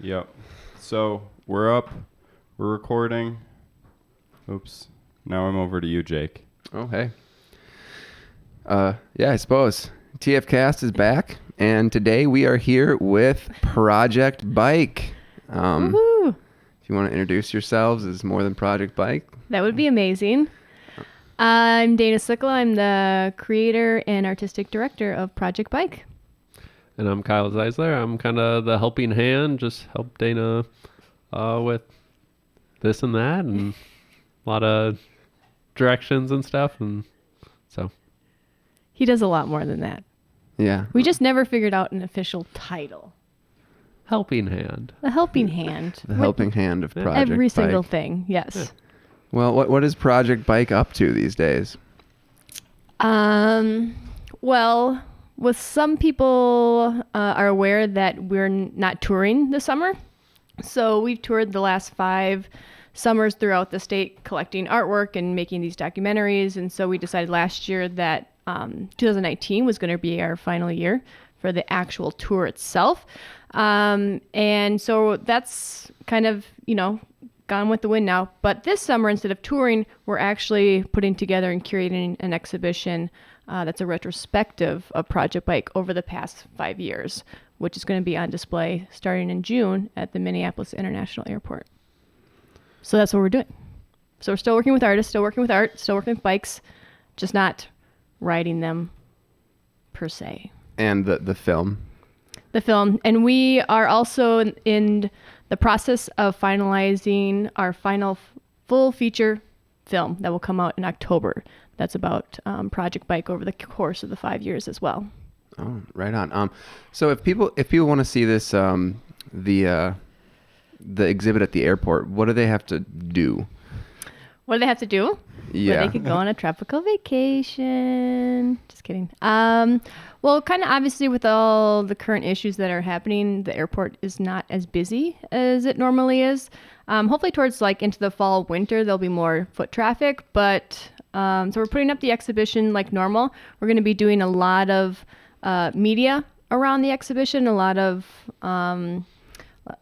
Yep. So we're up. We're recording. Oops. Now I'm over to you, Jake. Oh, hey. Yeah, I suppose. TFcast is back, and today we are here with Project Bike. Woohoo! If you want to introduce yourselves as more than Project Bike. That would be amazing. I'm Dana Sikkila. I'm the creator and artistic director of Project Bike. And I'm Kyle Zeiszler. I'm kind of the helping hand, just help Dana with this and that, and a lot of directions and stuff. And so He does a lot more than that. Yeah. We just never figured out an official title. helping hand. The helping hand. The helping hand of Project Every Bike. single thing, yes. Yeah. Well, what is Project Bike up to these days? Well, with some people are aware that we're not touring this summer. So we've toured the last 5 summers throughout the state collecting artwork and making these documentaries. And so we decided last year that 2019 was going to be our final year for the actual tour itself. And so that's kind of, gone with the wind now. But this summer, instead of touring, we're actually putting together and curating an exhibition that's a retrospective of Project Bike over the past 5 years, which is going to be on display starting in June at the Minneapolis International Airport. So that's what we're doing. So we're still working with artists, still working with art, still working with bikes, just not riding them per se. And the film. The film. And we are also in the process of finalizing our final full feature film that will come out in October. That's about Project Bike over the course of the 5 years as well. Oh, right on. So if people want to see this, the exhibit at the airport, what do they have to do? What do they have to do? Yeah. Where they could go on a tropical vacation. Just kidding. Well, kind of obviously with all the current issues that are happening, the airport is not as busy as it normally is. Hopefully towards into the fall, winter, there'll be more foot traffic. But so we're putting up the exhibition like normal. We're going to be doing a lot of media around the exhibition, a lot of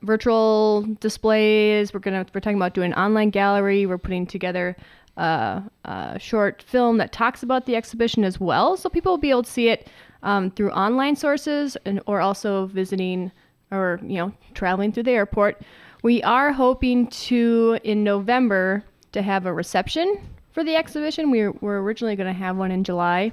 virtual displays. We're talking about doing an online gallery. We're putting together a short film that talks about the exhibition as well, so people will be able to see it through online sources or also visiting or traveling through the airport. We are hoping to in November to have a reception for the exhibition. We're originally going to have one in July,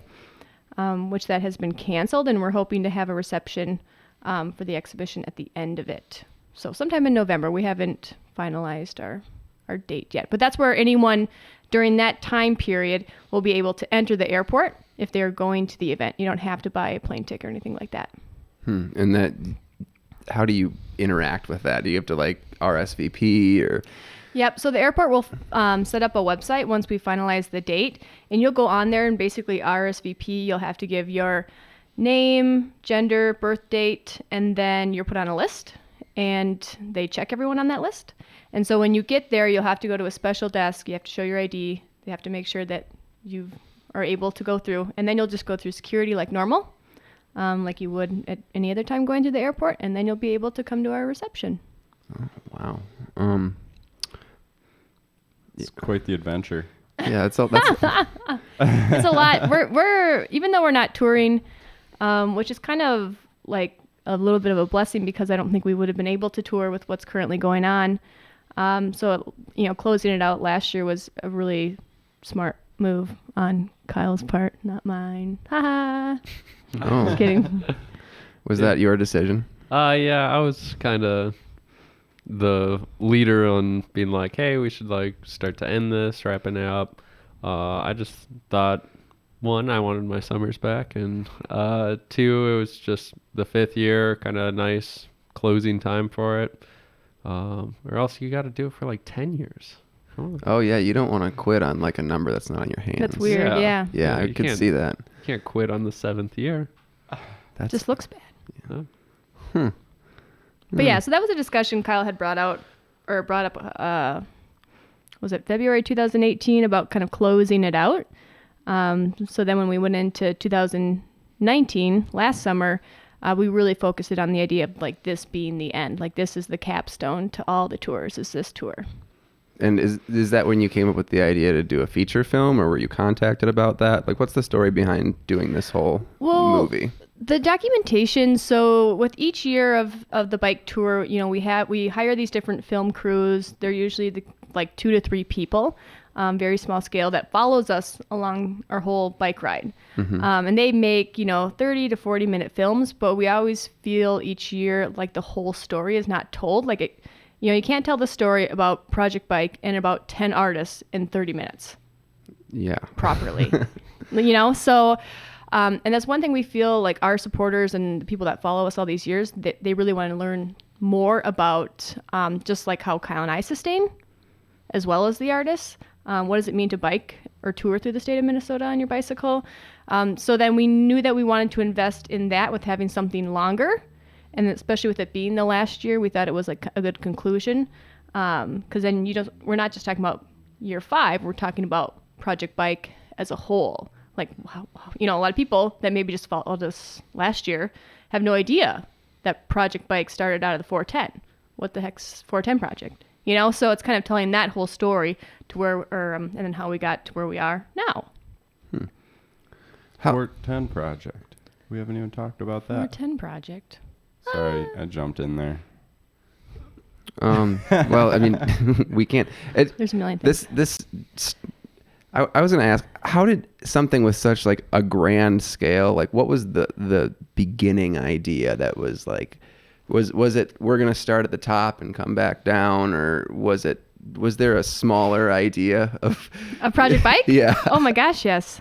which that has been canceled, and we're hoping to have a reception for the exhibition at the end of it. So sometime in November. We haven't finalized our date yet, but that's where anyone during that time period will be able to enter the airport if they're going to the event. You don't have to buy a plane ticket or anything like that. And how do you interact with that? Do you have to RSVP or? Yep. So the airport will set up a website once we finalize the date, and you'll go on there and basically RSVP. You'll have to give your name, gender, birth date, and then you're put on a list, and they check everyone on that list. And so when you get there, you'll have to go to a special desk. You have to show your ID. They have to make sure that you are able to go through, and then you'll just go through security like normal, like you would at any other time going to the airport, and then you'll be able to come to our reception. Oh, wow. It's quite the adventure. Yeah, that's It's a lot. We're even though we're not touring, which is kind of like a little bit of a blessing because I don't think we would have been able to tour with what's currently going on. So closing it out last year was a really smart move on Kyle's part, not mine. Ha. Oh. Just kidding. Was that your decision? Yeah, I was kind of the leader on being like, hey, we should start to end this, wrapping it up. I just thought, 1, I wanted my summers back, and 2, it was just the 5th year, kind of nice closing time for it. Or else you got to do it for 10 years. Oh yeah, you don't want to quit on a number that's not on your hands. That's weird. Yeah. Yeah, I could see that. You can't quit on the 7th year. That Just looks bad. Yeah. But yeah, so that was a discussion Kyle had brought up, was it February 2018, about kind of closing it out. So then when we went into 2019, last summer, we really focused it on the idea of like this being the end. Like this is the capstone to all the tours, is this tour. And is that when you came up with the idea to do a feature film, or were you contacted about that? Like, what's the story behind doing this whole movie? The documentation, so with each year of the bike tour, you know, we hire these different film crews. They're usually like 2 to 3 people, very small scale, that follows us along our whole bike ride. And they make, you know, 30 to 40 minute films, but we always feel each year like the whole story is not told. Like it, you know, you can't tell the story about Project Bike and about 10 artists in 30 minutes. Yeah. Properly. You know, so, and that's one thing we feel like our supporters and the people that follow us all these years, they really want to learn more about just like how Kyle and I sustain, as well as the artists. What does it mean to bike or tour through the state of Minnesota on your bicycle? So then we knew that we wanted to invest in that with having something longer. And especially with it being the last year, we thought it was like a good conclusion. Because then we're not just talking about year 5, we're talking about Project Bike as a whole. Like, you know, a lot of people that maybe just followed us last year have no idea that Project Bike started out of the 410. What the heck's 410 Project? You know, so it's kind of telling that whole story to and then how we got to where we are now. 410 Project. We haven't even talked about that. 410 Project. Sorry, I jumped in there. Well, I mean, we can't. There's a million things. I was going to ask, how did something with such like a grand scale, like what was the beginning idea that was like, was it we're going to start at the top and come back down, or was there a smaller idea of a Project Bike? Yeah. Oh my gosh, yes.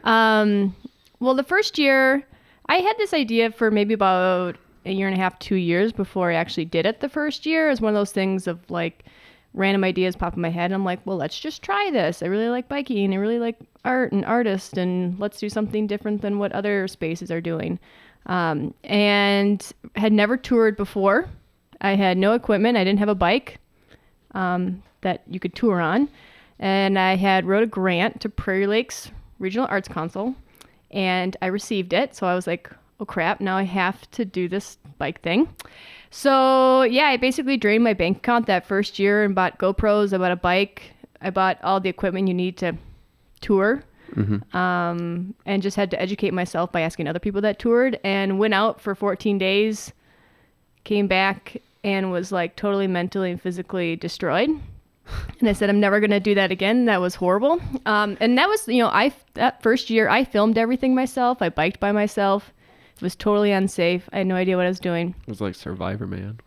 Well, the first year I had this idea for maybe about a year and a half, 2 years before I actually did it the first year. It was one of those things of like random ideas pop in my head. And I'm like, well, let's just try this. I really like biking. I really like art and artists, and let's do something different than what other spaces are doing. And had never toured before. I had no equipment. I didn't have a bike that you could tour on. And I had wrote a grant to Prairie Lakes Regional Arts Council, and I received it. So I was like, oh crap, now I have to do this bike thing. So yeah, I basically drained my bank account that first year and bought GoPros, I bought a bike, I bought all the equipment you need to tour. And just had to educate myself by asking other people that toured, and went out for 14 days, came back and was like totally mentally and physically destroyed. And I said, I'm never going to do that again. That was horrible. And that was, you know, that first year I filmed everything myself. I biked by myself. It was totally unsafe. I had no idea what I was doing. It was like Survivor Man.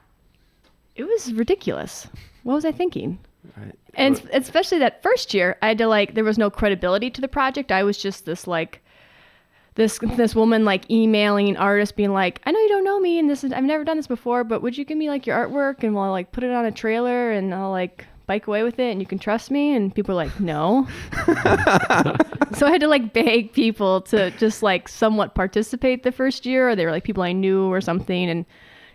It was ridiculous. What was I thinking? And especially that first year, I had to there was no credibility to the project. I was just this woman like emailing artists being like, I know you don't know me and I've never done this before, but would you give me like your artwork and we'll like put it on a trailer and I'll like bike away with it and you can trust me? And people were like, no. So I had to like beg people to just like somewhat participate the first year, or they were like people I knew or something.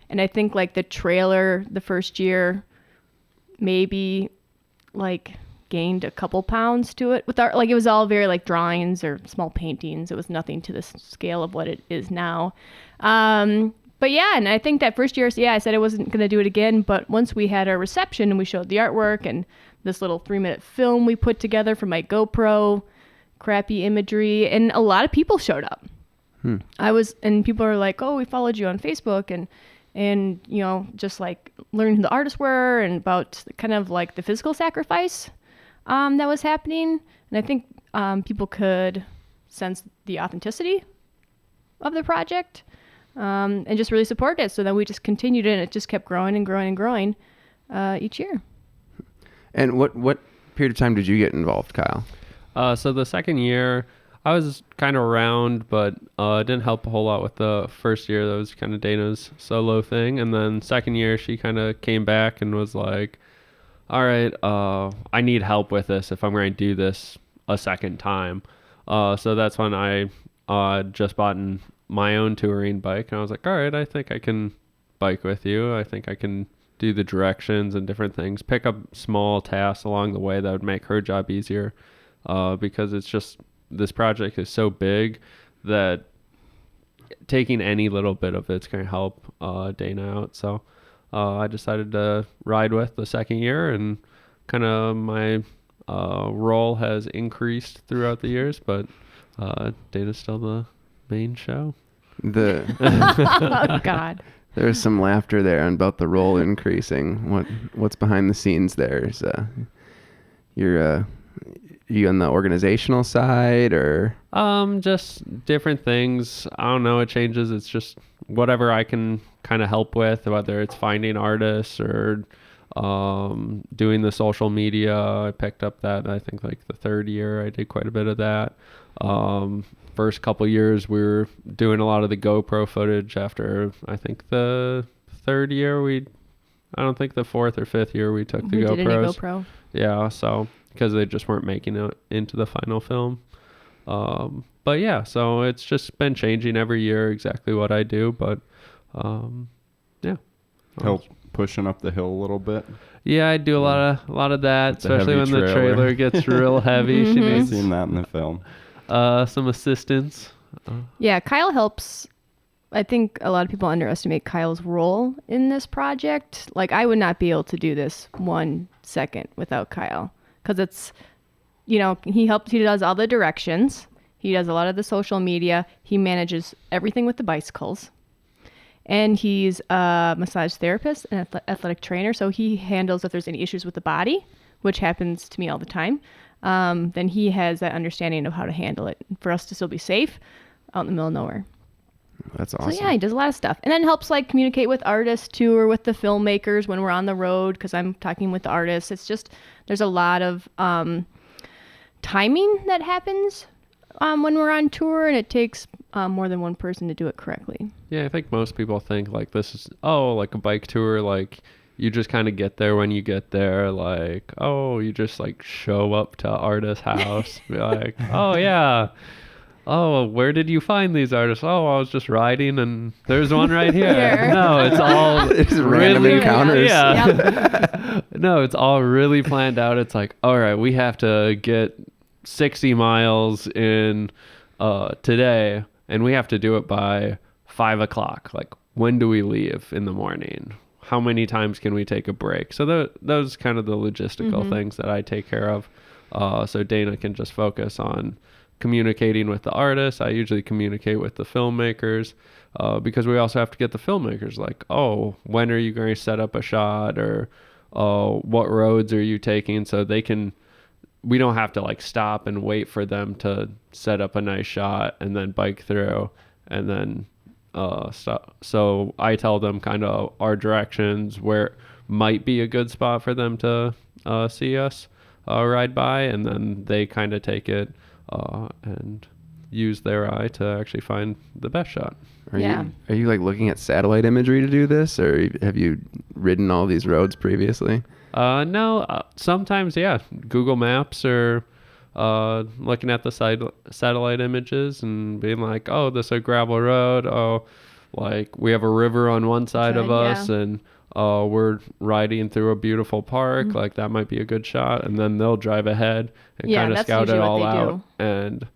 And I think like the trailer the first year maybe like gained a couple pounds to it with art. Like it was all very like drawings or small paintings. It was nothing to the scale of what it is now. But yeah, and I think that first year, I said I wasn't going to do it again. But once we had our reception and we showed the artwork and this little 3-minute film we put together for my GoPro, crappy imagery, and a lot of people showed up. And people are like, oh, we followed you on Facebook, and you know, just like learning who the artists were and about kind of like the physical sacrifice that was happening. And I think people could sense the authenticity of the project. And just really supported it. So then we just continued it, and it just kept growing and growing and growing each year. And what period of time did you get involved, Kyle? So the second year, I was kind of around, but it didn't help a whole lot with the first year. That was kind of Dana's solo thing. And then second year, she kind of came back and was like, all right, I need help with this if I'm going to do this a second time. So that's when I just bought my own touring bike, and I was like, all right, I think I can bike with you. I think I can do the directions and different things, pick up small tasks along the way that would make her job easier, because it's just, this project is so big that taking any little bit of it's going to help Dana out. So I decided to ride with the second year, and kind of my role has increased throughout the years, but Dana's still the main show. Oh God. There's some laughter there about the role increasing. What's behind the scenes there? Is you on the organizational side, or just different things. I don't know, it changes. It's just whatever I can kind of help with, whether it's finding artists or doing the social media. I picked up that, I think, like the third year I did quite a bit of that. First couple years we were doing a lot of the GoPro footage. After I think the third year, I don't think the fourth or fifth year we took the We did any GoPros. GoPro. Yeah, so because they just weren't making it into the final film. But yeah, so it's just been changing every year exactly what I do, but yeah. Help pushing up the hill a little bit. Yeah, I do a lot of that, With the especially heavy when the trailer. trailer gets real heavy. She Mhm. I've needs seen that in the film. some assistance. Yeah, Kyle helps. I think a lot of people underestimate Kyle's role in this project. Like, I would not be able to do this 1 second without Kyle, because it's, he does all the directions. He does a lot of the social media. He manages everything with the bicycles. And he's a massage therapist and athletic trainer, so he handles if there's any issues with the body, which happens to me all the time. Then he has that understanding of how to handle it for us to still be safe out in the middle of nowhere. that's awesome. So yeah, he does a lot of stuff, and then helps like communicate with artists too, or with the filmmakers when we're on the road, because I'm talking with the artists. It's just there's a lot of timing that happens when we're on tour, and it takes more than one person to do it correctly. Yeah, I think most people think like this is like a bike tour, like you just kind of get there when you get there, like you just like show up to artist's house, be like, oh yeah. Oh, where did you find these artists? Oh, I was just riding and there's one right here. Here. No, it's all It's random encounters. Yeah. No, it's all really planned out. It's like, all right, we have to get 60 miles in today, and we have to do it by 5 o'clock. Like, when do we leave in the morning? How many times can we take a break? So those kind of the logistical things that I take care of. So Dana can just focus on communicating with the artists. I usually communicate with the filmmakers because we also have to get the filmmakers like, when are you going to set up a shot, or what roads are you taking, so we don't have to like stop and wait for them to set up a nice shot and then bike through and then so I tell them kind of our directions, where might be a good spot for them to see us ride by, and then they kind of take it and use their eye to actually find the best shot. Are Yeah. you like looking at satellite imagery to do this, or have you ridden all these roads previously? No, sometimes, yeah. Google Maps, or looking at the satellite images and being like, this is a gravel road. Like we have a river on one side of us, and we're riding through a beautiful park. Like that might be a good shot. And then they'll drive ahead and kind of that's scout it usually what all they out do. and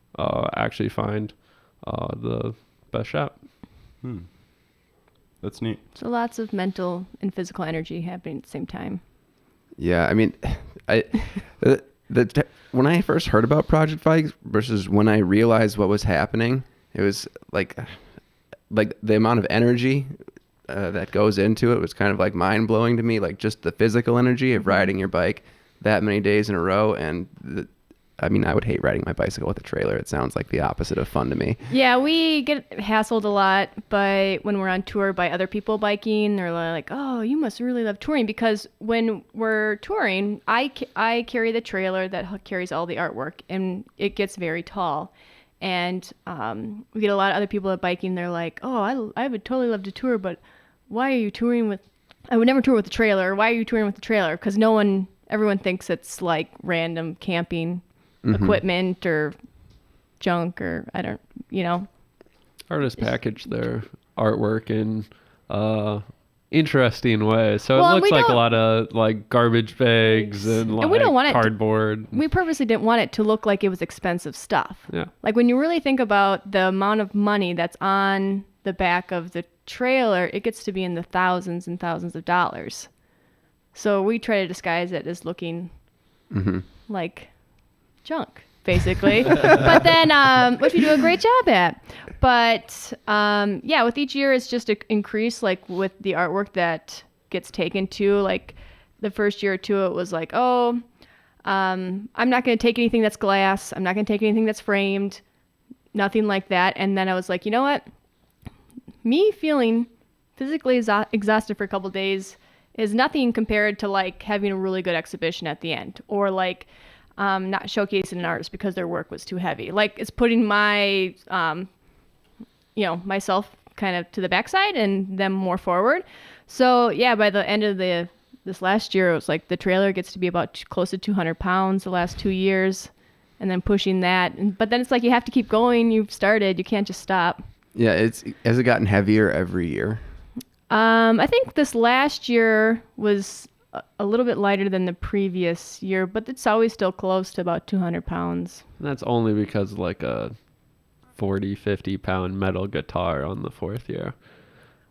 actually find the best shot. That's neat. So lots of mental and physical energy happening at the same time. Yeah, I mean, when I first heard about Project Bikes versus when I realized what was happening, it was like the amount of energy that goes into it was kind of like mind blowing to me. Like just the physical energy of riding your bike that many days in a row, and I mean, I would hate riding my bicycle with a trailer. It sounds like the opposite of fun to me. Yeah, we get hassled a lot when we're on tour by other people biking. They're like, "Oh, you must really love touring," because when we're touring, I carry the trailer that carries all the artwork, and it gets very tall. And we get a lot of other people at biking. They're like, "Oh, I would totally love to tour, but why are you touring with? I would never tour with the trailer. Why are you touring with the trailer?" Because everyone thinks it's like random camping equipment or junk, or I don't. Artists package their artwork in interesting way. So Well, it and looks we like a don't- lot of like garbage bags and like we don't want it to- cardboard. We purposely didn't want it to look like it was expensive stuff. Yeah. Like when you really think about the amount of money that's on the back of the trailer, it gets to be in the thousands and thousands of dollars. So we try to disguise it as looking like junk, basically. But then, which we do a great job at. But yeah, with each year, it's just an increase, like with the artwork that gets taken to. Like the first year or two, it was like, oh, I'm not going to take anything that's glass. I'm not going to take anything that's framed. Nothing like that. And then I was like, you know what? Me feeling physically exhausted for a couple days is nothing compared to like having a really good exhibition at the end, or like not showcasing an artist because their work was too heavy. Like it's putting my, myself kind of to the backside and them more forward. So yeah, by the end of this last year, it was like the trailer gets to be about close to 200 pounds the last 2 years, and then pushing that. But then it's like you have to keep going. You've started. You can't just stop. Yeah, has it gotten heavier every year? I think this last year was a little bit lighter than the previous year, but it's always still close to about 200 pounds. And that's only because like a 40, 50 pound metal guitar on the 4th year.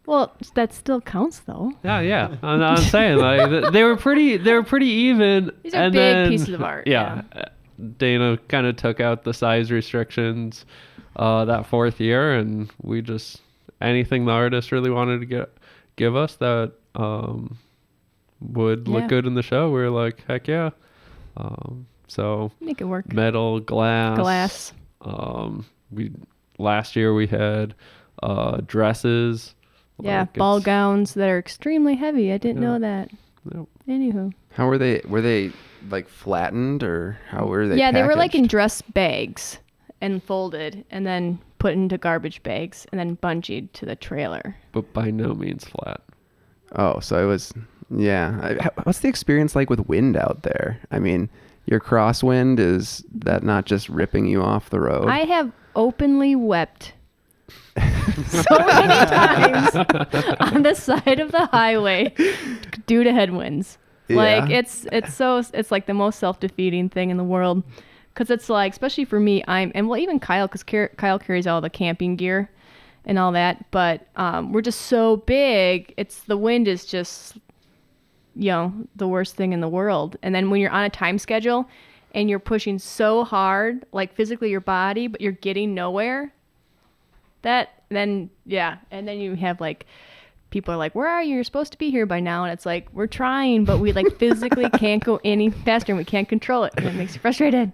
Well, that still counts though. Yeah. I'm saying like they were pretty even. These are and big then, pieces of art. Yeah. Dana kind of took out the size restrictions that 4th year, and we just anything the artist really wanted to give us that would look Yeah. good in the show, we were like, heck yeah. So Make it work. metal, glass. Last year we had dresses. Yeah, Like, ball it's- gowns that are extremely heavy. I didn't Yeah. know that. Yep. Anywho. How were they? Were they like flattened, or how were they? Yeah, they were like in packaged? dress bags and folded and then put into garbage bags and then bungeed to the trailer. But by no means flat. Oh, so it was. Yeah. What's the experience like with wind out there? I mean, your crosswind, is that not just ripping you off the road? I have openly wept so many times on the side of the highway due to headwinds. Like Yeah. it's like the most self-defeating thing in the world, because it's like, especially for me, even Kyle, because Kyle carries all the camping gear and all that, but we're just so big. The wind is just the worst thing in the world. And then when you're on a time schedule and you're pushing so hard, like physically your body, but you're getting nowhere, and then you have like people are like, where are you? You're supposed to be here by now. And it's like, we're trying, but we like physically can't go any faster and we can't control it. And it makes you frustrated.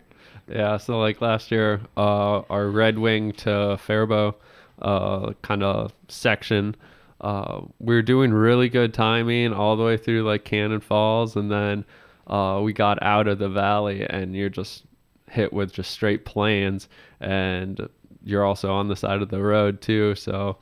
Yeah, so like last year, our Red Wing to Faribault kind of section, we were doing really good timing all the way through like Cannon Falls, and then we got out of the valley and you're just hit with just straight plains, and you're also on the side of the road too, so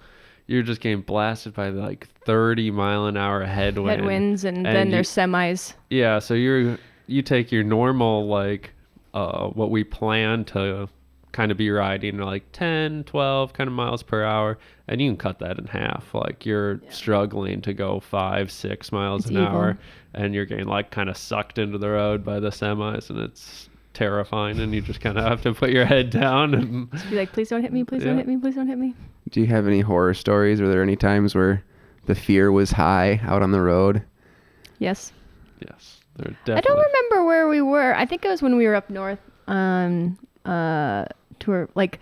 you're just getting blasted by like 30 mile an hour Headwinds, and then there's semis. Yeah, so you take your normal like what we plan to kind of be riding like 10, 12 kind of miles per hour, and you can cut that in half. Like you're struggling to go 5, 6 miles It's an evil. hour, and you're getting like kind of sucked into the road by the semis, and it's terrifying, and you just kind of have to put your head down and Just be like, please don't hit me, please don't Yeah. hit me, please don't hit me. Do you have any horror stories? Were there any times where the fear was high out on the road? Yes. yes, they're I definitely. don't remember where we were. I think it was when we were up north on tour. Like,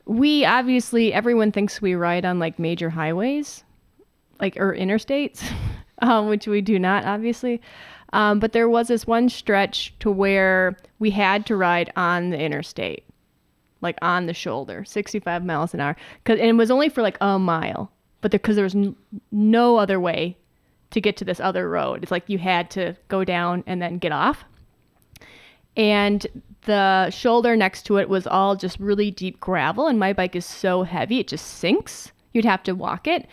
we obviously, everyone thinks we ride on like major highways, like, or interstates, which we do not, obviously. But there was this one stretch to where we had to ride on the interstate, like on the shoulder, 65 miles an hour. And it was only for like a mile, but because there was no other way to get to this other road. It's like you had to go down and then get off. And the shoulder next to it was all just really deep gravel, and my bike is so heavy it just sinks. You'd have to walk it.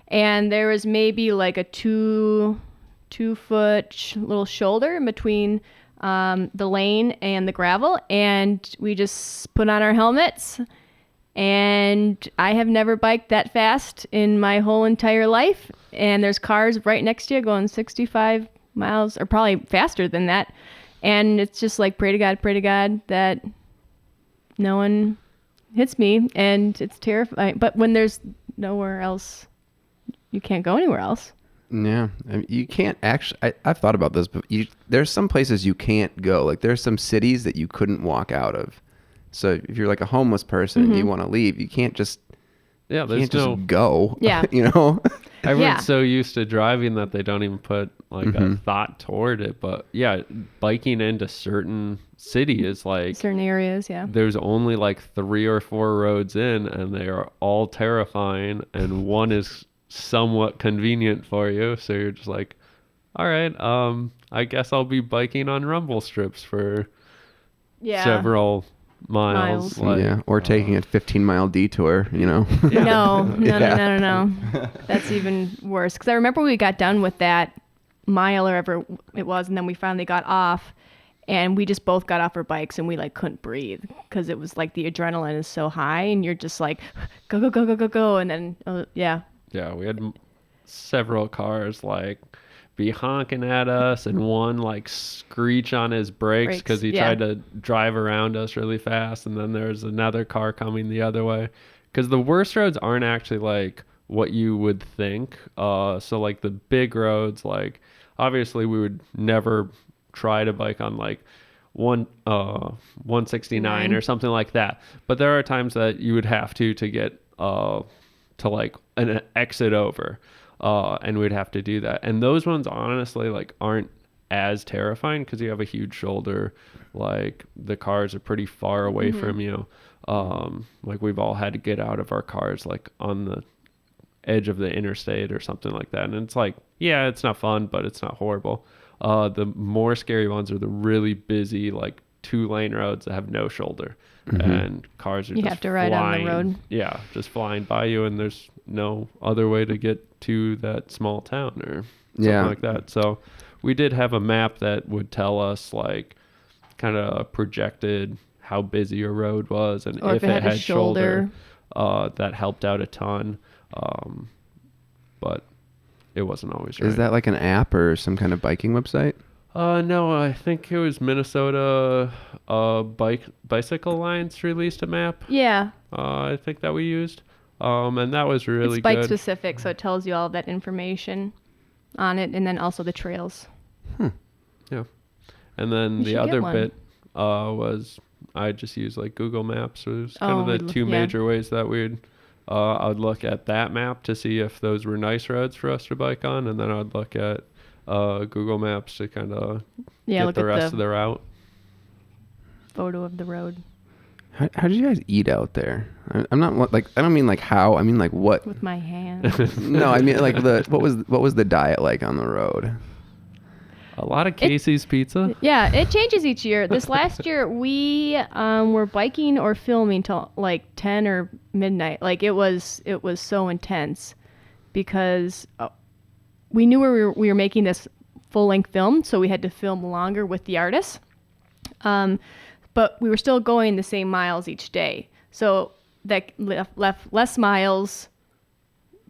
And there was maybe like a 2-foot little shoulder in between the lane and the gravel, and we just put on our helmets And I have never biked that fast in my whole entire life. And there's cars right next to you going 65 miles or probably faster than that. And it's just like, pray to God that no one hits me. And it's terrifying. But when there's nowhere else, you can't go anywhere else. Yeah, I mean, you can't actually. I've thought about this, but there's some places you can't go. Like there's some cities that you couldn't walk out of. So if you're like a homeless person and you want to leave, you can't just there's just go. Yeah. You know. Everyone's so used to driving that they don't even put like a thought toward it. But yeah, biking into certain city is like Certain areas, yeah. there's only like 3 or 4 roads in, and they are all terrifying, and one is somewhat convenient for you. So you're just like, all right, I guess I'll be biking on rumble strips for several miles. Yeah, or taking a 15-mile detour, you know. No. That's even worse. Because I remember we got done with that mile or whatever it was, and then we finally got off, and we just both got off our bikes, and we like couldn't breathe because it was like the adrenaline is so high, and you're just like, go, and then Yeah, we had several cars like be honking at us, and one like screech on his brakes because he tried to drive around us really fast, and then there's another car coming the other way. Because the worst roads aren't actually like what you would think. So like the big roads, like obviously we would never try to bike on like 169 or something like that. But there are times that you would have to get to like an exit over, and we'd have to do that. And those ones honestly like aren't as terrifying because you have a huge shoulder. Like the cars are pretty far away from you. Like we've all had to get out of our cars like on the edge of the interstate or something like that. And it's like, yeah, it's not fun, but it's not horrible. The more scary ones are the really busy like 2-lane roads that have no shoulder. And cars are you just have to ride flying, on the road. Yeah, just flying by you, and there's no other way to get to that small town or something like that. So we did have a map that would tell us like kind of projected how busy a road was, and or if it had shoulder. That helped out a ton. But it wasn't always right. Is that like an app or some kind of biking website? No, I think it was Minnesota Bicycle Alliance released a map. Yeah. I think that we used. And that was really it's bike good. specific, so it tells you all that information on it, and then also the trails. Yeah. And then the other bit was I just used like Google Maps. So it was kind of the two major ways that I'd look at that map to see if those were nice roads for us to bike on, and then I'd look at Google Maps to kind of get the rest of the route. Photo of the road. How did you guys eat out there? I'm not like, I don't mean like how, I mean like what. With my hands. No, I mean like what was the diet like on the road? A lot of Casey's pizza. Yeah, it changes each year. This last year we were biking or filming till like 10 or midnight. Like it was so intense because we knew we were making this full-length film, so we had to film longer with the artists. But we were still going the same miles each day. So that left less miles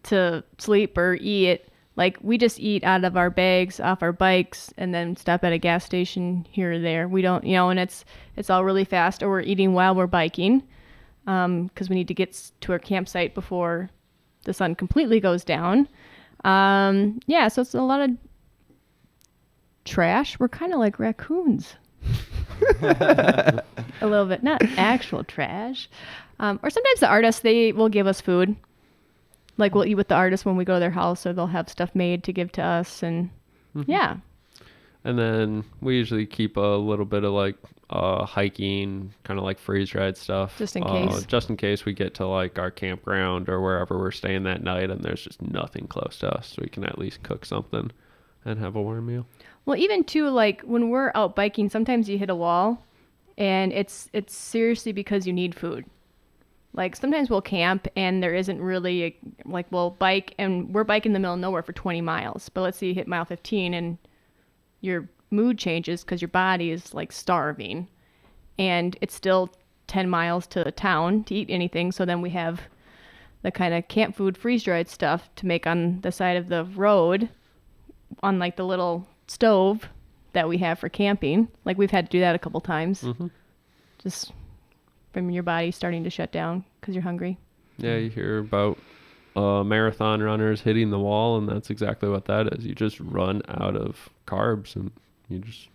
to sleep or eat. Like we just eat out of our bags, off our bikes, and then stop at a gas station here or there. We don't, and it's all really fast, or we're eating while we're biking because we need to get to our campsite before the sun completely goes down. So it's a lot of trash. We're kind of like raccoons. A little bit, not actual trash. Or sometimes the artists, they will give us food. Like we'll eat with the artists when we go to their house, or they'll have stuff made to give to us, and yeah. And then we usually keep a little bit of like hiking, kind of like freeze dried stuff, just in case we get to like our campground or wherever we're staying that night, and there's just nothing close to us, so we can at least cook something and have a warm meal. Well, even too, like when we're out biking, sometimes you hit a wall, and it's seriously because you need food. Like sometimes we'll camp and there isn't really we'll bike, and we're biking in the middle of nowhere for 20 miles. But let's say you hit mile 15 and your mood changes because your body is like starving, and it's still 10 miles to the town to eat anything. So then we have the kind of camp food freeze-dried stuff to make on the side of the road on like the little stove that we have for camping. Like we've had to do that a couple times. Mm-hmm. Just from your body starting to shut down because you're hungry. Yeah, you hear about marathon runners hitting the wall, and that's exactly what that is. You just run out of carbs, and you just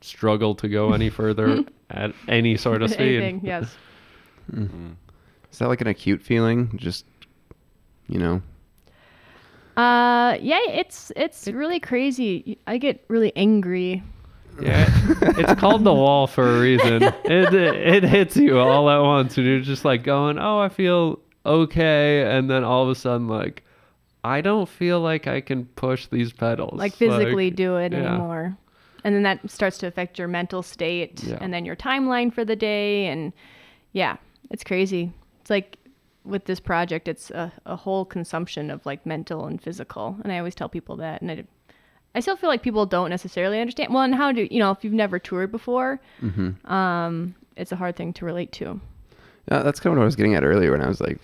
struggle to go any further at any sort of speed. Anything, yes. Is that like an acute feeling? Just, you know? Yeah, it's really crazy. I get really angry. Yeah, it's called the wall for a reason. It hits you all at once, and you're just like going, "Oh, I feel okay," and then all of a sudden, like, I don't feel like I can push these pedals, Like physically Like, do it yeah. anymore. And then that starts to affect your mental state Yeah. and then your timeline for the day. And yeah, it's crazy. It's like with this project, it's a whole consumption of like mental and physical. And I always tell people that. And I still feel like people don't necessarily understand. Well, and how do, if you've never toured before, it's a hard thing to relate to. That's kind of what I was getting at earlier when I was like,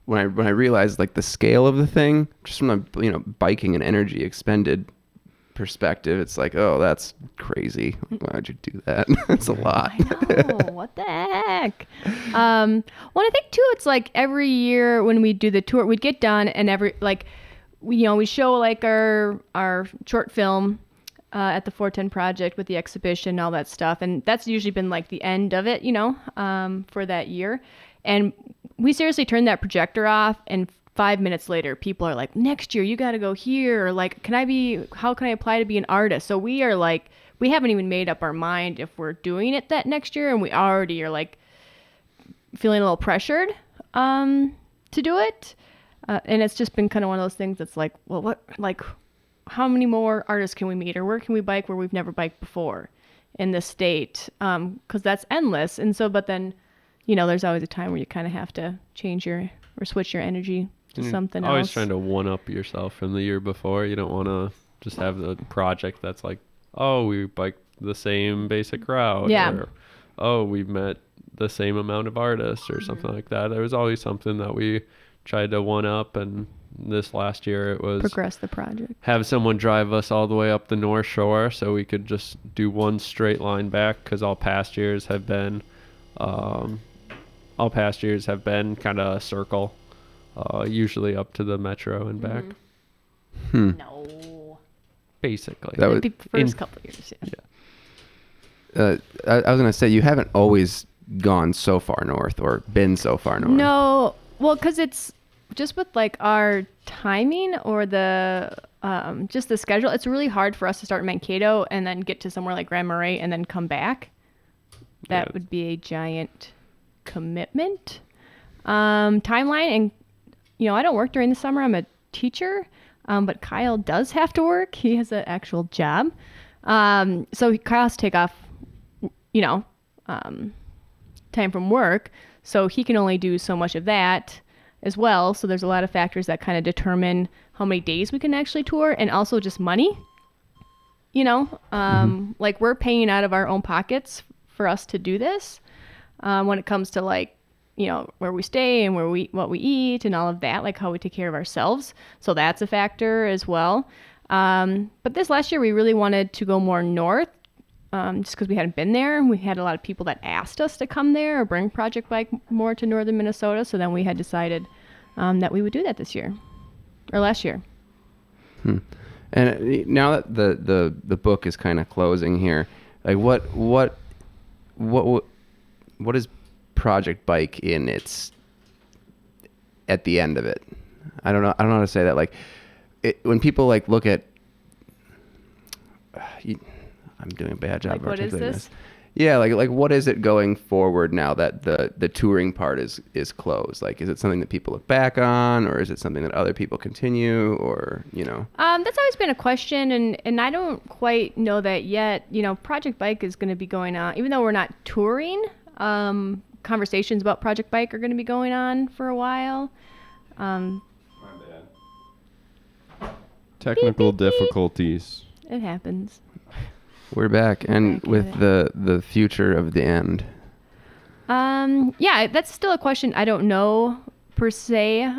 when I realized like the scale of the thing, just from a biking and energy expended perspective, it's like, oh, that's crazy. Why'd you do that? That's a lot. I know. What the heck? Well, I think too, it's like every year when we do the tour, we'd get done and we show like our short film at the 410 Project with the exhibition and all that stuff. And that's usually been like the end of it, for that year. And we seriously turned that projector off, and 5 minutes later, people are like, next year, you got to go here. Or like, how can I apply to be an artist? So we are like, we haven't even made up our mind if we're doing it that next year. And we already are like feeling a little pressured to do it. And it's just been kind of one of those things that's like, well, how many more artists can we meet? Or where can we bike where we've never biked before in this state? Because that's endless. And so, but then, there's always a time where you kind of have to change or switch your energy to something else. Always trying to one up yourself from the year before. You don't want to just have the project that's like, oh, we biked the same basic route. Yeah. Or, oh, we've met the same amount of artists or something like that. There was always something that we tried to one up, and this last year it was progress the project. Have someone drive us all the way up the North Shore so we could just do one straight line back, because all past years have been kind of a circle, usually up to the metro and back. No. Basically. That was The first couple of years, yeah. I was gonna say, you haven't always gone so far north or been so far north. No, well, because it's just with like our timing or the just the schedule. It's really hard for us to start in Mankato and then get to somewhere like Grand Marais and then come back. That would be a giant commitment. Timeline, and I don't work during the summer. I'm a teacher, but Kyle does have to work. He has an actual job, so Kyle has to take off, time from work, so he can only do so much of that as well. So there's a lot of factors that kind of determine how many days we can actually tour, and also just money. Like we're paying out of our own pockets for us to do this. When it comes to like, where we stay and what we eat and all of that, like how we take care of ourselves. So that's a factor as well. But this last year we really wanted to go more north, just because we hadn't been there. We had a lot of people that asked us to come there or bring Project Bike more to northern Minnesota. So then we had decided that we would do that this year or last year. And now that the book is kind of closing here, like what is Project Bike at the end of it? I don't know how to say that. Like, when people like look at, I'm doing a bad job. Like, of what is articulating this? Yeah, like what is it going forward now that the touring part is closed? Like, is it something that people look back on, or is it something that other people continue, or That's always been a question, and I don't quite know that yet. Project Bike is going to be going on, even though we're not touring. Conversations about Project Bike are going to be going on for a while. My bad. Technical difficulties. It happens. We're back, and Back at with it. the future of the end. Yeah, that's still a question I don't know per se,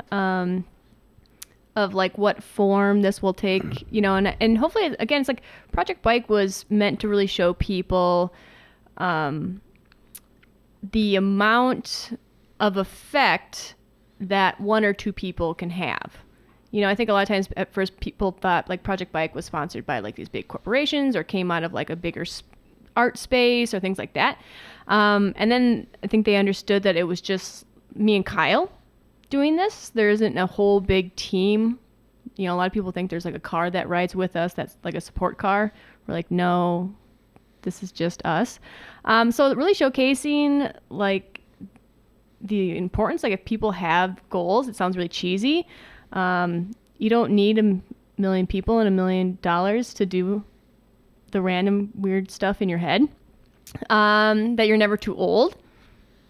of like what form this will take, and hopefully, again, it's like Project Bike was meant to really show people the amount of effect that one or two people can have. I think a lot of times at first people thought like Project Bike was sponsored by like these big corporations or came out of like a bigger art space or things like that. And then I think they understood that it was just me and Kyle doing this. There isn't a whole big team. A lot of people think there's like a car that rides with us that's like a support car. We're like, no, this is just us. So really showcasing like the importance, like if people have goals, it sounds really cheesy. You don't need a million people and $1 million to do the random weird stuff in your head. That you're never too old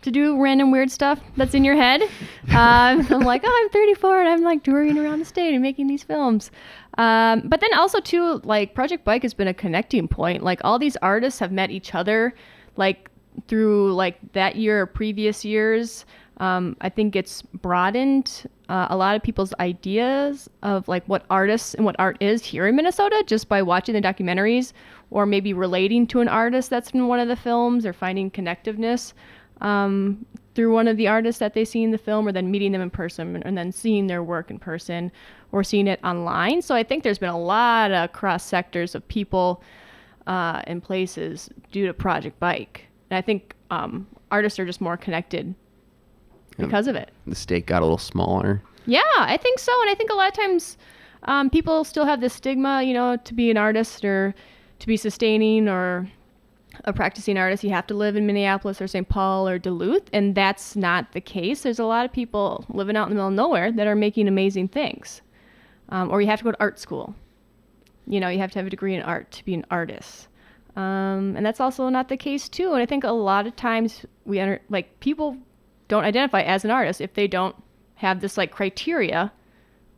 to do random weird stuff that's in your head. I'm like, I'm 34 and I'm like touring around the state and making these films. But then also too, like Project Bike has been a connecting point. Like all these artists have met each other, like through like that year or previous years. I think it's broadened a lot of people's ideas of like what artists and what art is here in Minnesota just by watching the documentaries or maybe relating to an artist that's in one of the films or finding connectiveness through one of the artists that they see in the film or then meeting them in person and then seeing their work in person or seeing it online. So I think there's been a lot of cross sectors of people and places due to Project Bike. And I think artists are just more connected because of it. The state got a little smaller. Yeah, I think so. And I think a lot of times people still have this stigma, to be an artist or to be sustaining or a practicing artist, you have to live in Minneapolis or St. Paul or Duluth. And that's not the case. There's a lot of people living out in the middle of nowhere that are making amazing things. Or you have to go to art school. You have to have a degree in art to be an artist. And that's also not the case too. And I think a lot of times people don't identify as an artist if they don't have this like criteria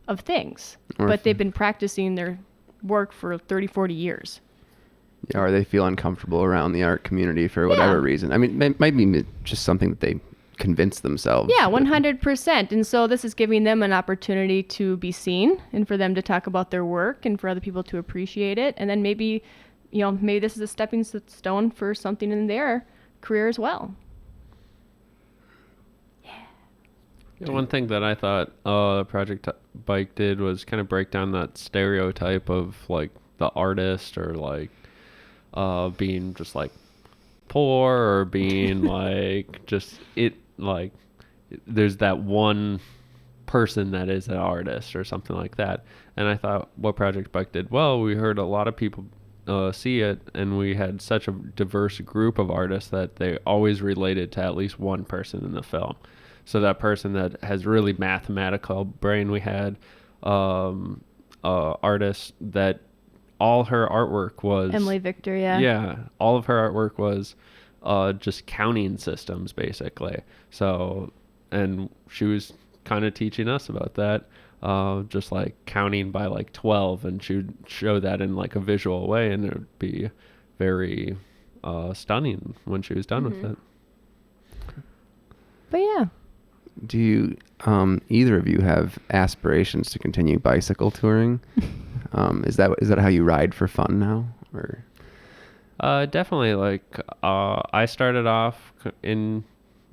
of things, but they've been practicing their work for 30, 40 years. Yeah, or they feel uncomfortable around the art community for whatever reason. I mean, it might be just something that they convince themselves. Yeah, 100%. And so this is giving them an opportunity to be seen and for them to talk about their work and for other people to appreciate it. And then maybe this is a stepping stone for something in their career as well. Yeah, one thing that I thought Project Bike did was kind of break down that stereotype of like the artist or like being just like poor or being like just there's that one person that is an artist or something like that. And I thought what Project Bike did well, we heard a lot of people see it, and we had such a diverse group of artists that they always related to at least one person in the film. So that person that has really mathematical brain, we had artist that all her artwork was Emily Victor, yeah. Yeah, all of her artwork was just counting systems basically. So, and she was kind of teaching us about that, just like counting by like 12, and she would show that in like a visual way, and it would be very stunning when she was done with it. But yeah. Do you, either of you have aspirations to continue bicycle touring? Is that how you ride for fun now? Or? Definitely. Like, I started off in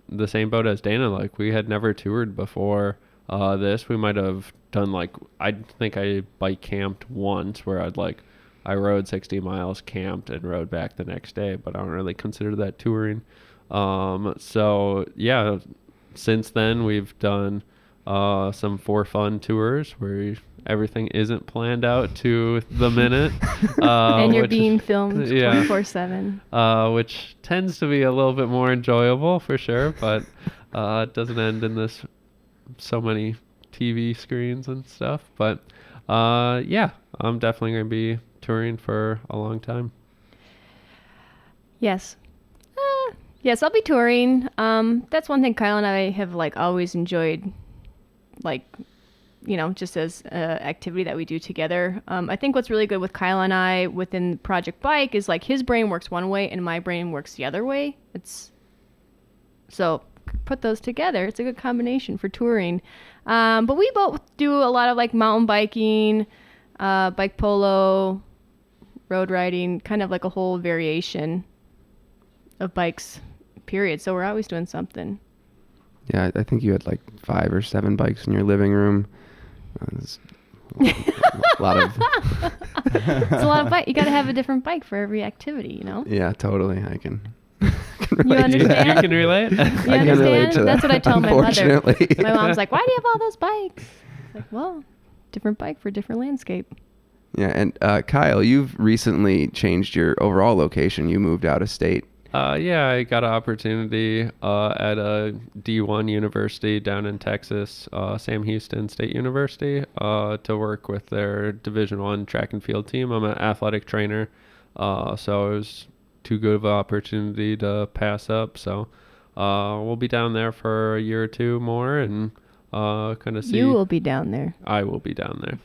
the same boat as Dana. Like, we had never toured before this. We might have done like, I think I bike camped once where I rode 60 miles, camped, and rode back the next day, but I don't really consider that touring. So yeah, since then we've done some for fun tours where everything isn't planned out to the minute. And you're being filmed 24/7. Which tends to be a little bit more enjoyable for sure, but it doesn't end in so many TV screens and stuff. But yeah, I'm definitely going to be touring for a long time. Yes. Yes, I'll be touring. That's one thing Kyle and I have always enjoyed, just as activity that we do together. I think what's really good with Kyle and I within Project Bike is his brain works one way and my brain works the other way. So put those together. It's a good combination for touring. But we both do a lot of like mountain biking, bike polo, road riding, kind of like a whole variation of bikes, period. So we're always doing something. Yeah, I think you had like 5 or 7 bikes in your living room. It's a lot of. It's a lot of bike. You got to have a different bike for every activity, you know? Yeah, totally. I can. You understand? You can relate? You I can understand? relate to that. That's what I tell my mother. Unfortunately. My mom's like, why do you have all those bikes? It's like, well, different bike for different landscape. Yeah, and Kyle, you've recently changed your overall location. You moved out of state. Yeah, I got an opportunity at a D1 university down in Texas, Sam Houston State University, to work with their Division I track and field team. I'm an athletic trainer, so it was too good of an opportunity to pass up. So we'll be down there for a year or two more and kind of see. You will be down there. I will be down there.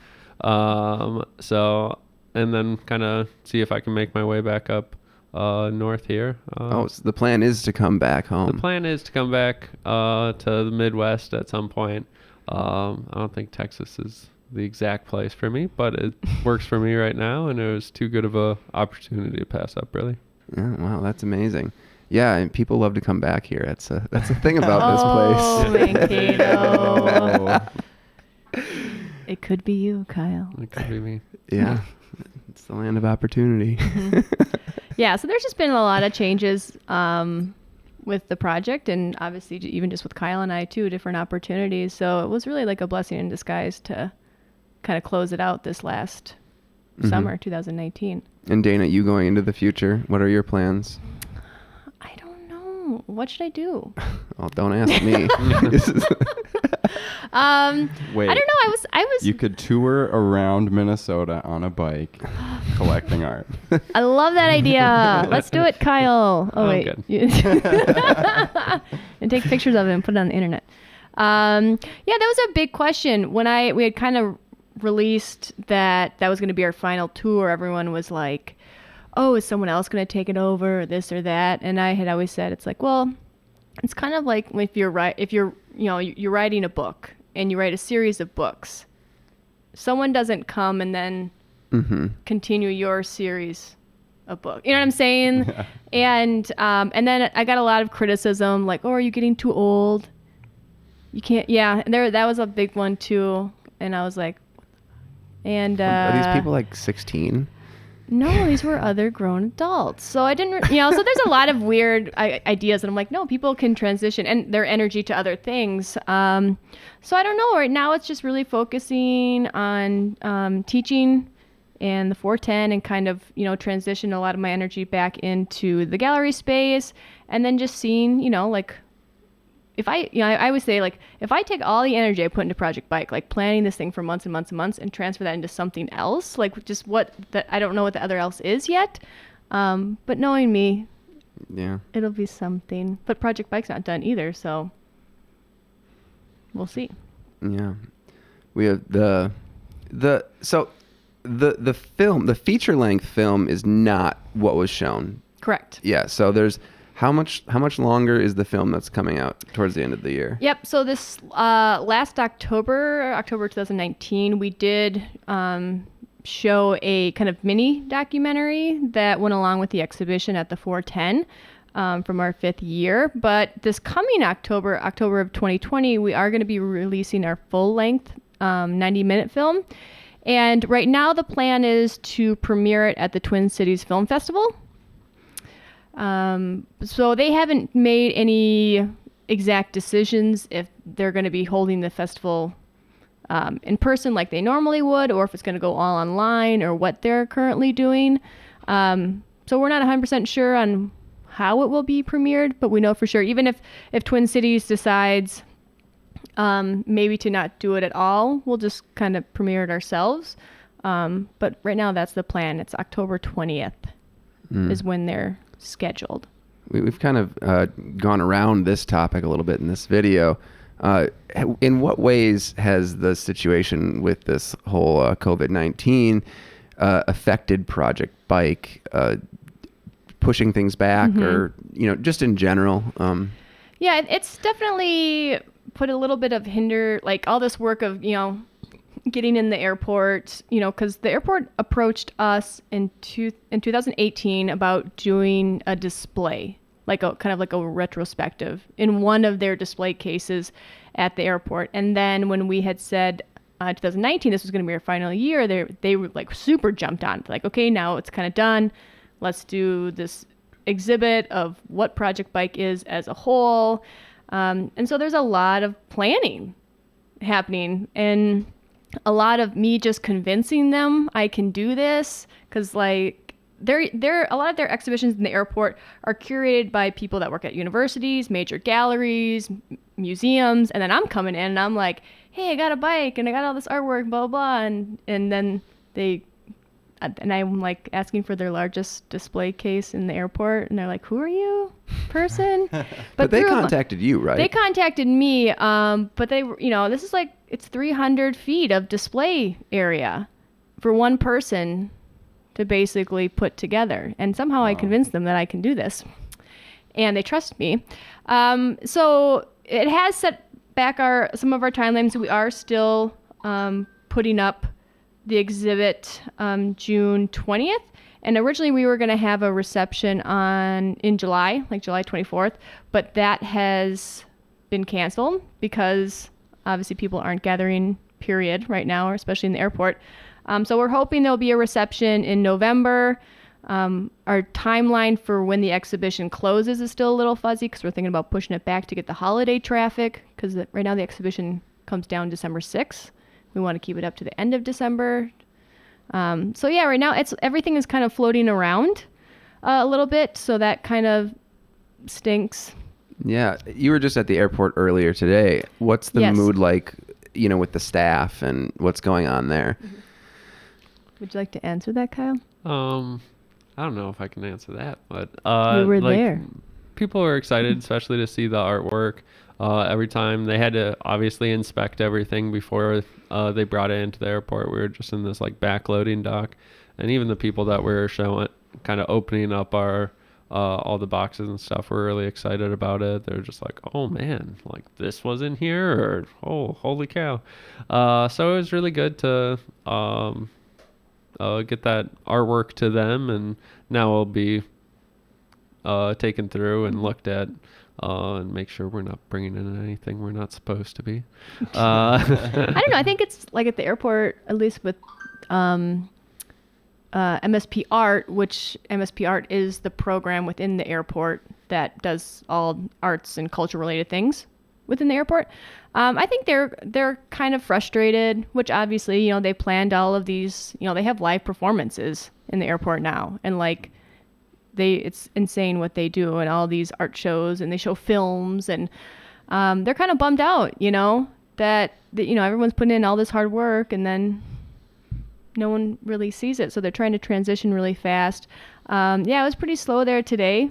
So, and then kind of see if I can make my way back up north here. So the plan is to come back home. The plan is to come back to the Midwest at some point. I don't think Texas is the exact place for me, but it works for me right now, and it was too good of a opportunity to pass up, really. Yeah, wow, that's amazing. Yeah, and people love to come back here. That's a thing about this place. Mankato. It could be you, Kyle. It could be me. Yeah, it's the land of opportunity. Yeah, so there's just been a lot of changes with the project, and obviously even just with Kyle and I too, different opportunities. So it was really like a blessing in disguise to kind of close it out this last summer, 2019. And Dana, you going into the future, what are your plans? I don't know. What should I do? Well, don't ask me. Wait. I don't know. I was. You could tour around Minnesota on a bike, collecting art. I love that idea. Let's do it, Kyle. Oh, wait. good. And take pictures of it and put it on the internet. Yeah, that was a big question. When we had kind of released that was going to be our final tour, everyone was like, oh, is someone else going to take it over, or this or that? And I had always said, it's like, well, it's kind of like if you're writing a book and you write a series of books, someone doesn't come and then continue your series of book. You know what I'm saying? And then I got a lot of criticism, like, oh, are you getting too old? You can't. Yeah, and that was a big one too. And I was like, and Are these people like 16? no, these were other grown adults. So I didn't, so there's a lot of weird ideas. And I'm like, no, people can transition and their energy to other things. So I don't know. Right now it's just really focusing on teaching and the 410 and kind of, transition a lot of my energy back into the gallery space. And then just seeing, like, if I always say, like, if I take all the energy I put into Project Bike, like planning this thing for months and months and months, and transfer that into something else, like just I don't know what the other else is yet, but knowing me, Yeah. it'll be something. But Project Bike's not done either, so we'll see. Yeah. We have the film, the feature length film is not what was shown. Correct. Yeah. So there's how much longer is the film that's coming out towards the end of the year? Yep. So this last October 2019, we did show a kind of mini documentary that went along with the exhibition at the 410 from our 5th year. But this coming October of 2020, we are going to be releasing our full-length 90-minute film. And right now the plan is to premiere it at the Twin Cities Film Festival. So they haven't made any exact decisions if they're going to be holding the festival in person like they normally would, or if it's going to go all online, or what they're currently doing. So we're not 100% sure on how it will be premiered, but we know for sure, even if Twin Cities decides maybe to not do it at all, we'll just kind of premiere it ourselves. But right now that's the plan. It's October 20th is when they're scheduled. We've kind of gone around this topic a little bit in this video. In what ways has the situation with this whole COVID-19 affected Project Bike, pushing things back, or just in general? Yeah, it's definitely put a little bit of hinder, like all this work of, getting in the airport, because the airport approached us in 2018 about doing a display, like a kind of like a retrospective in one of their display cases at the airport. And then when we had said 2019 this was going to be our final year, they were like super jumped on, like, okay, now it's kind of done. Let's do this exhibit of what Project Bike is as a whole. And so there's a lot of planning happening and a lot of me just convincing them I can do this, because like they're a lot of their exhibitions in the airport are curated by people that work at universities, major galleries, museums, and then I'm coming in and I'm like, hey, I got a bike and I got all this artwork, blah blah, and then I'm like asking for their largest display case in the airport, and they're like, who are you, person? But they contacted you, right? They contacted me, but they were, this is like, it's 300 feet of display area for one person to basically put together. And somehow I convinced them that I can do this. And they trust me. So it has set back some of our timelines. We are still putting up the exhibit June 20th. And originally we were going to have a reception in July, like July 24th. But that has been canceled because obviously people aren't gathering, period, right now, or especially in the airport. So we're hoping there'll be a reception in November. Our timeline for when the exhibition closes is still a little fuzzy because we're thinking about pushing it back to get the holiday traffic, because right now the exhibition comes down December 6th. We want to keep it up to the end of December. So yeah, right now everything is kind of floating around a little bit, so that kind of stinks. Yeah, you were just at the airport earlier today. What's the mood like, with the staff and what's going on there? Would you like to answer that, Kyle? I don't know if I can answer that, but you were there. People are excited, especially to see the artwork. Every time they had to obviously inspect everything before they brought it into the airport. We were just in this like backloading dock, and even the people that were showing, kind of opening up our all the boxes and stuff, were really excited about it. They're just like, oh man, like this was in here, or oh, holy cow. So it was really good to get that artwork to them, and now it'll be taken through and looked at and make sure we're not bringing in anything we're not supposed to be. I don't know. I think it's like at the airport, at least with MSP Art, which MSP Art is the program within the airport that does all arts and culture related things within the airport. I think they're kind of frustrated, which obviously, they planned all of these, they have live performances in the airport now, and like it's insane what they do, and all these art shows, and they show films, and they're kind of bummed out, that everyone's putting in all this hard work and then no one really sees it. So they're trying to transition really fast. It was pretty slow there today,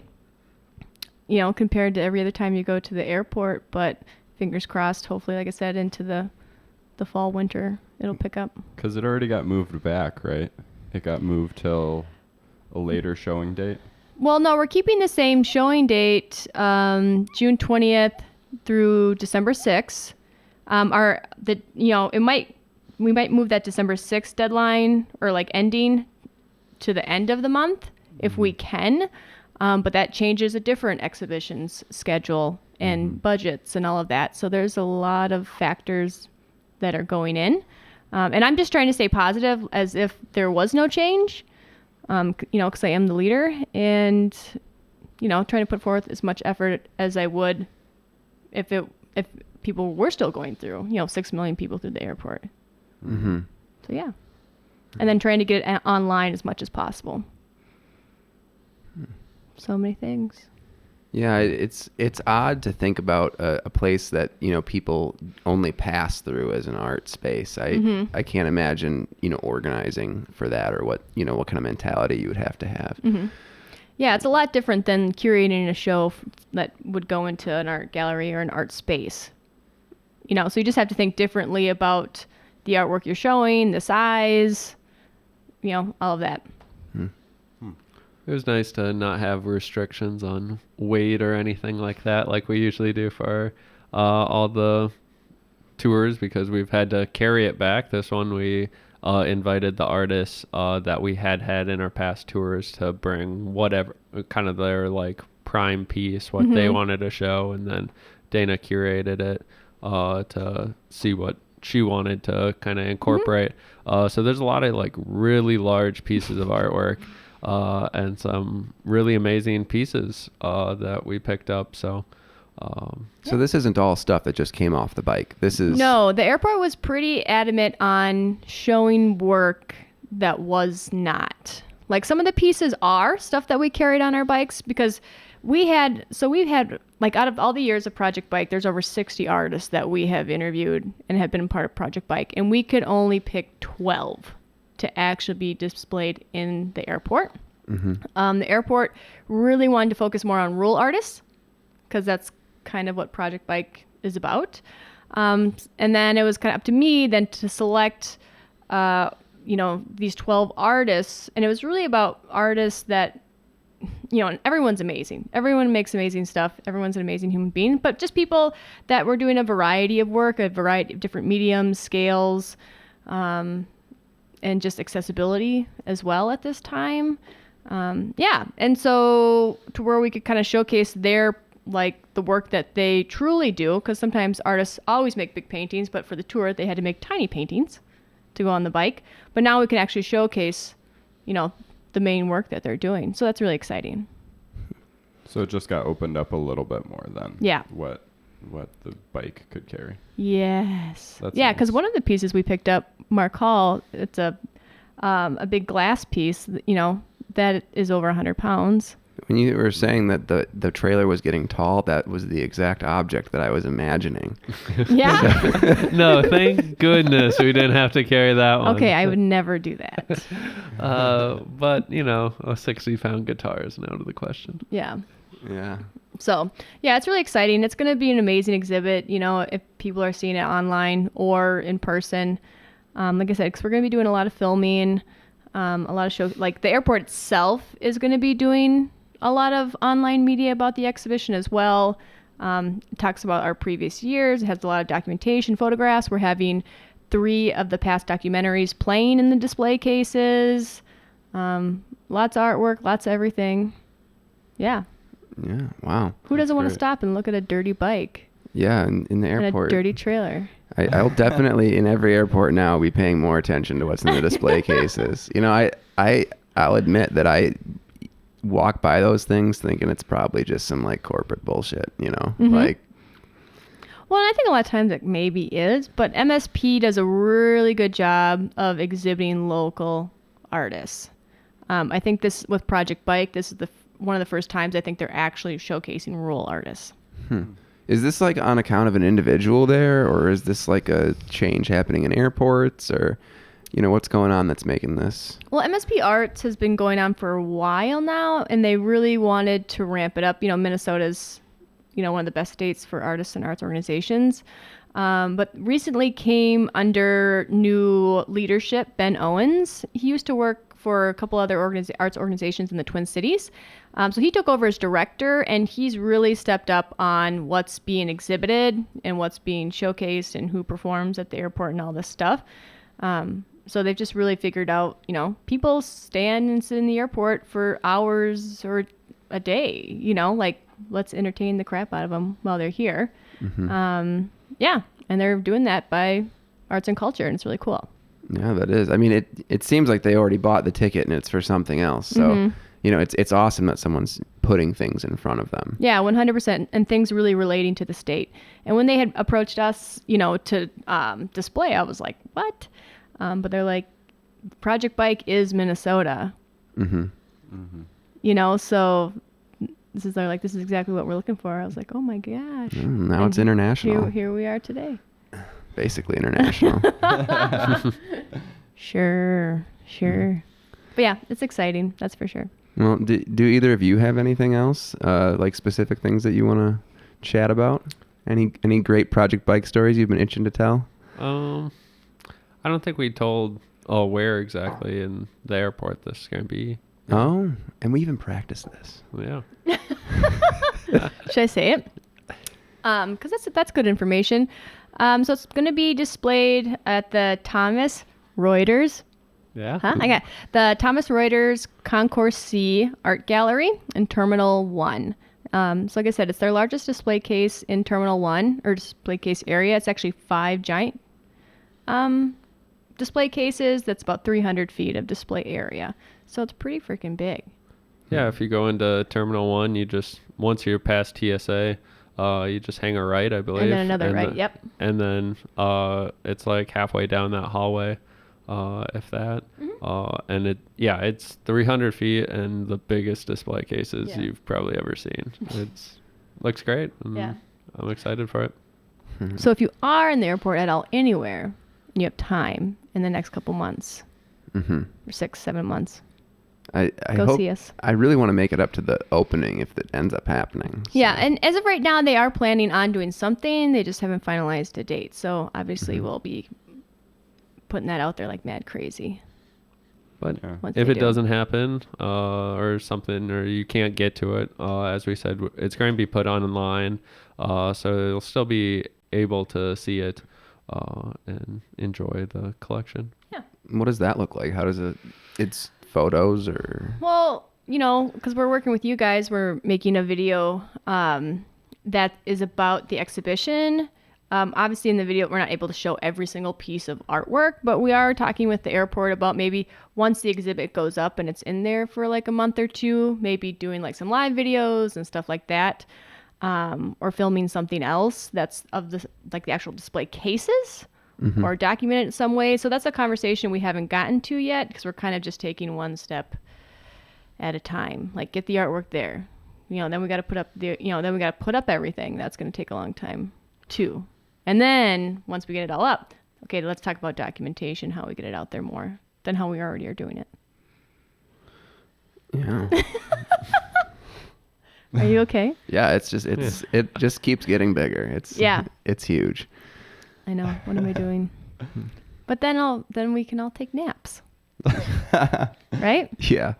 compared to every other time you go to the airport, but fingers crossed, hopefully, like I said, into the fall, winter, it'll pick up. Because it already got moved back, right? It got moved till a later showing date? Well, no, we're keeping the same showing date, June 20th through December 6th. We might move that December 6th deadline or like ending to the end of the month if we can. But that changes a different exhibition's schedule and budgets and all of that. So there's a lot of factors that are going in. And I'm just trying to stay positive as if there was no change, because I am the leader, and, trying to put forth as much effort as I would if people were still going through, 6 million people through the airport. Mm-hmm. So, yeah. And then trying to get it online as much as possible. So many things. Yeah, it's odd to think about a place that people only pass through as an art space. I can't imagine organizing for that, or what what kind of mentality you would have to have. Mm-hmm. Yeah, it's a lot different than curating a show that would go into an art gallery or an art space. So you just have to think differently about the artwork you're showing, the size, all of that. It was nice to not have restrictions on weight or anything like that, like we usually do for all the tours, because we've had to carry it back. This one we invited the artists that we had in our past tours to bring whatever kind of their like prime piece, what they wanted to show, and then Dana curated it to see what she wanted to kind of incorporate. So there's a lot of like really large pieces of artwork and some really amazing pieces that we picked up. So this isn't all stuff that just came off the bike. This is No, the airport was pretty adamant on showing work that was not. Like some of the pieces are stuff that we carried on our bikes, because we've had like, out of all the years of Project Bike, there's over 60 artists that we have interviewed and have been part of Project Bike, and we could only pick 12 to actually be displayed in the airport. The airport really wanted to focus more on rural artists, because that's kind of what Project Bike is about. And then it was kind of up to me then to select, these 12 artists. And it was really about artists that, and everyone's amazing. Everyone makes amazing stuff. Everyone's an amazing human being. But just people that were doing a variety of work, a variety of different mediums, scales, and just accessibility as well at this time. And so to where we could kind of showcase their like the work that they truly do, because sometimes artists always make big paintings, but for the tour they had to make tiny paintings to go on the bike. But now we can actually showcase, the main work that they're doing. So that's really exciting. So it just got opened up a little bit more than Yeah. what the bike could carry. Yes. That's Yeah, because nice. one of the pieces we picked up, Mark Hall, it's a big glass piece, that is over 100 pounds. When you were saying that the trailer was getting tall, that was the exact object that I was imagining. Yeah. no, thank goodness we didn't have to carry that one. Okay, I would never do that. But a 60-pound guitar isn't out of the question. Yeah. Yeah. So, yeah, it's really exciting. It's going to be an amazing exhibit, if people are seeing it online or in person. Like I said, because we're going to be doing a lot of filming, a lot of shows. Like the airport itself is going to be doing a lot of online media about the exhibition as well. It talks about our previous years. It has a lot of documentation, photographs. We're having 3 of the past documentaries playing in the display cases. Lots of artwork, lots of everything. Yeah. Yeah. Wow. Who doesn't want to great. stop and look at a dirty bike Yeah. In the and a airport. dirty trailer? I'll definitely in every airport now be paying more attention to what's in the display cases. I'll admit that I walk by those things thinking it's probably just some like corporate bullshit, like. Well, and I think a lot of times it maybe is, but MSP does a really good job of exhibiting local artists. I think this with Project Bike, this is one of the first times I think they're actually showcasing rural artists. Is this like on account of an individual there, or is this like a change happening in airports, or, what's going on that's making this? Well, MSP Arts has been going on for a while now, and they really wanted to ramp it up. Minnesota's, one of the best states for artists and arts organizations. But recently came under new leadership, Ben Owens. He used to work for a couple other arts organizations in the Twin Cities. So he took over as director, and he's really stepped up on what's being exhibited and what's being showcased and who performs at the airport and all this stuff. So they've just really figured out, people stand and sit in the airport for hours or a day, like let's entertain the crap out of them while they're here. Yeah. And they're doing that by arts and culture, and it's really cool. Yeah, that is. I mean, it seems like they already bought the ticket and it's for something else. So, it's awesome that someone's putting things in front of them. Yeah, 100%. And things really relating to the state. And when they had approached us, to display, I was like, what? But they're like, Project Bike is Minnesota. So this is exactly what we're looking for. I was like, oh my gosh. Now it's international. Here we are today. Basically international. Sure. But yeah, it's exciting. That's for sure. Well, do either of you have anything else, like specific things that you want to chat about? Any great Project Bike stories you've been itching to tell? I don't think we told where exactly in the airport this is going to be Oh, and we even practiced this. Yeah. Should I say it? Because that's good information. So it's going to be displayed at the Thomas Reuters. Yeah. Huh? I got the Thomas Reuters Concourse C Art Gallery in Terminal 1. So like I said, it's their largest display case in Terminal 1, or display case area. It's actually 5 giant display cases. That's about 300 feet of display area. So it's pretty freaking big. Yeah, if you go into Terminal 1, once you're past TSA, you just hang a right, I believe. And then another right, yep. And then it's like halfway down that hallway, if that. Mm-hmm. And it's 300 feet and the biggest display cases Yeah. you've probably ever seen. Looks great. And Yeah. I'm excited for it. So if you are in the airport at all anywhere, and you have time in the next couple months, Mm-hmm. or 6-7 months, I go hope, see us. I really want to make it up to the opening if it ends up happening. So. Yeah, and as of right now, they are planning on doing something. They just haven't finalized a date. So obviously, we'll be putting that out there like mad crazy. But Yeah. once if they it do. doesn't happen or something, or you can't get to it, as we said, it's going to be put online. So you'll still be able to see it and enjoy the collection. What does that look like? How does it? It's photos or? Well, because we're working with you guys, we're making a video that is about the exhibition. Obviously, in the video, we're not able to show every single piece of artwork, but we are talking with the airport about maybe once the exhibit goes up and it's in there for like a month or two, maybe doing like some live videos and stuff like that, or filming something else that's of the actual display cases. Or document it in some way. So that's a conversation we haven't gotten to yet because we're kind of just taking one step at a time. Like get the artwork there, then we got to put up then we got to put up everything. That's going to take a long time too. And then once we get it all up, okay, let's talk about documentation, how we get it out there more than how we already are doing it. Yeah. Are you okay? Yeah. It just keeps getting bigger. It's huge. I know. What am I doing? But then we can all take naps. Right? Yeah.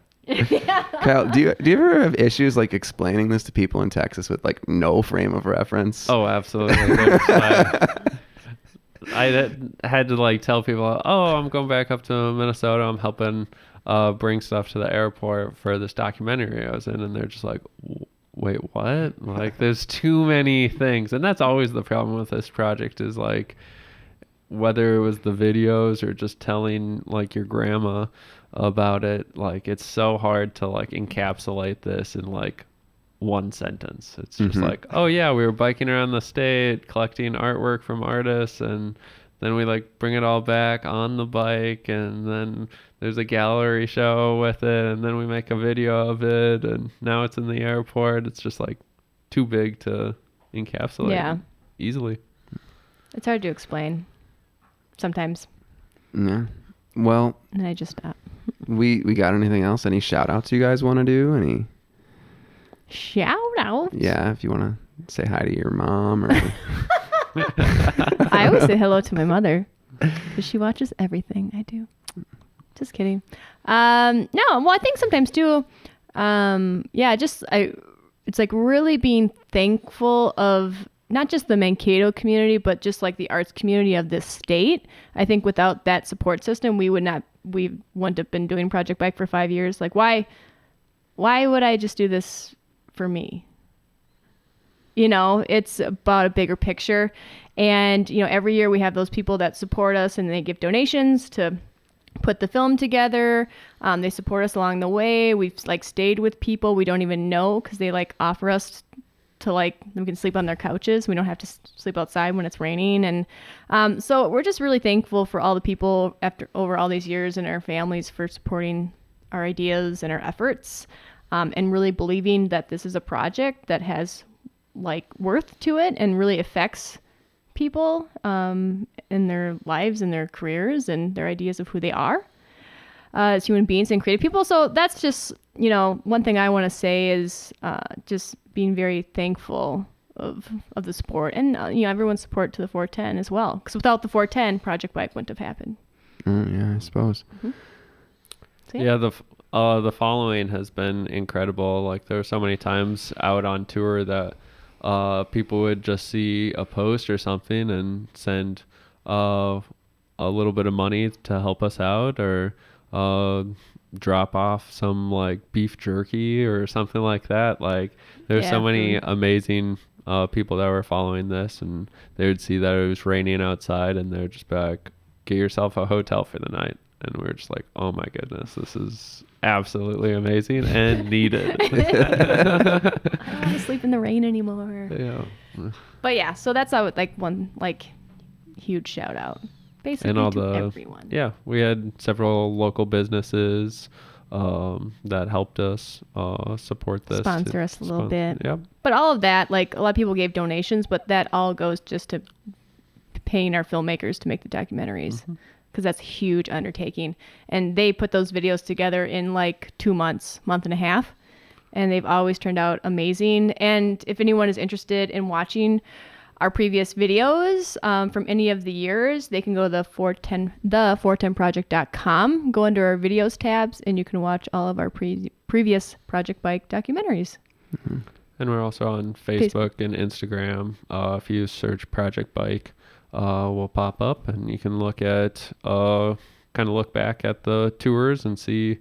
Kyle, do you ever have issues like explaining this to people in Texas with like no frame of reference? Oh, absolutely. I had to like tell people, oh, I'm going back up to Minnesota. I'm helping bring stuff to the airport for this documentary I was in. And they're just like, wait, what? Like, there's too many things. And that's always the problem with this project is like, whether it was the videos or just telling like your grandma about it, like it's so hard to like encapsulate this in like one sentence. It's just like, oh yeah, we were biking around the state collecting artwork from artists, and then we like bring it all back on the bike, and then there's a gallery show with it, and then we make a video of it, and now it's in the airport. It's just like too big to encapsulate easily. It's hard to explain sometimes. Yeah. Well, And I just stop. we got anything else? Any shout outs you guys want to do? Any? Shout out. Yeah, if you want to say hi to your mom or. I always say hello to my mother because she watches everything I do. Just kidding. No, well, I think sometimes too. It's like really being thankful of not just the Mankato community, but just like the arts community of this state. I think without that support system, we wouldn't have been doing Project Bike for 5 years. Like, why would I just do this for me? It's about a bigger picture. And, every year we have those people that support us and they give donations to put the film together. They support us along the way. We've like stayed with people we don't even know because they like offer us to like, we can sleep on their couches. We don't have to sleep outside when it's raining. And so we're just really thankful for all the people over all these years and our families for supporting our ideas and our efforts, and really believing that this is a project that has like worth to it and really affects people in their lives and their careers and their ideas of who they are as human beings and creative people. So that's just, one thing I want to say is just being very thankful of the support and, everyone's support to the 410 as well. Because without the 410, Project Bike wouldn't have happened. Yeah, I suppose. So, Yeah, the following has been incredible. Like there were so many times out on tour that people would just see a post or something and send a little bit of money to help us out, or drop off some like beef jerky or something like that. Like there's so many amazing people that were following this, and they would see that it was raining outside and they'd just be like, get yourself a hotel for the night. And we were just like, oh my goodness, this is absolutely amazing and needed. I don't want to sleep in the rain anymore. Yeah. But yeah, so that's like one like huge shout out, basically, And all to the everyone. Yeah, we had several local businesses that helped us support this. Sponsor us a little bit. Yep. But all of that, like a lot of people gave donations, but that all goes just to paying our filmmakers to make the documentaries, because that's a huge undertaking. And they put those videos together in like 2 months, month and a half, and they've always turned out amazing. And if anyone is interested in watching our previous videos from any of the years, they can go to the 410project.com, go under our videos tabs, and you can watch all of our previous Project Bike documentaries. And we're also on Facebook and Instagram. If you search Project Bike, will pop up, and you can look at kind of look back at the tours and see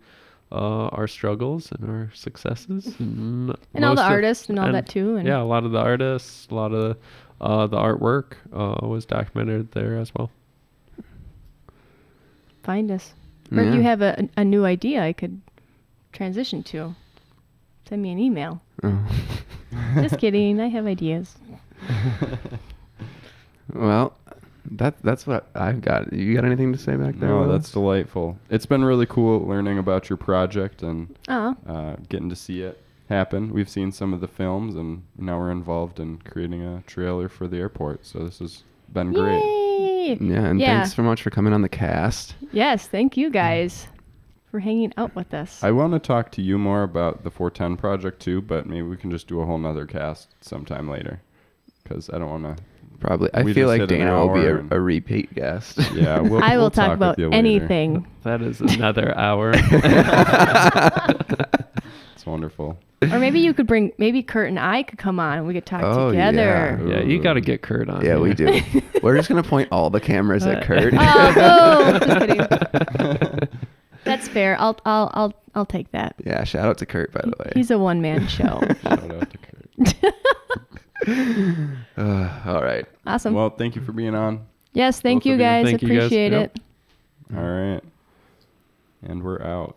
our struggles and our successes, and all the artists and all that too. And yeah, a lot of the artists, a lot of the artwork was documented there as well. Find us. Or if you have a new idea I could transition to, send me an email. Just kidding. I have ideas. Well, that's what I've got. You got anything to say back there? No, Will? that's delightful. It's been really cool learning about your project and Oh, getting to see it happen. We've seen some of the films, and now we're involved in creating a trailer for the airport. So this has been great. yay! Yeah, and thanks so much for coming on the cast. Yes, thank you guys for hanging out with us. I want to talk to you more about the 410 project too, but maybe we can just do a whole nother cast sometime later, because I don't want to. Probably. I We ful just like hit an Dana will be hour and- a repeat guest. Yeah, I will we'll talk about with you later. anything. That is another hour. It's wonderful. Or maybe you could maybe Kurt and I could come on and we could talk Oh, together. yeah. Yeah, you got to get Kurt on. Yeah, we here. do. We're just going to point all the cameras at Kurt. Oh, just kidding. That's fair. I'll take that. Yeah, shout out to Kurt, by the way. He's a one-man show. Shout out to Kurt. All right. Awesome. Well, thank you for being on. Yes, thank both you of you. guys. Thank you, guys. Appreciate Yep. it. All right. And we're out.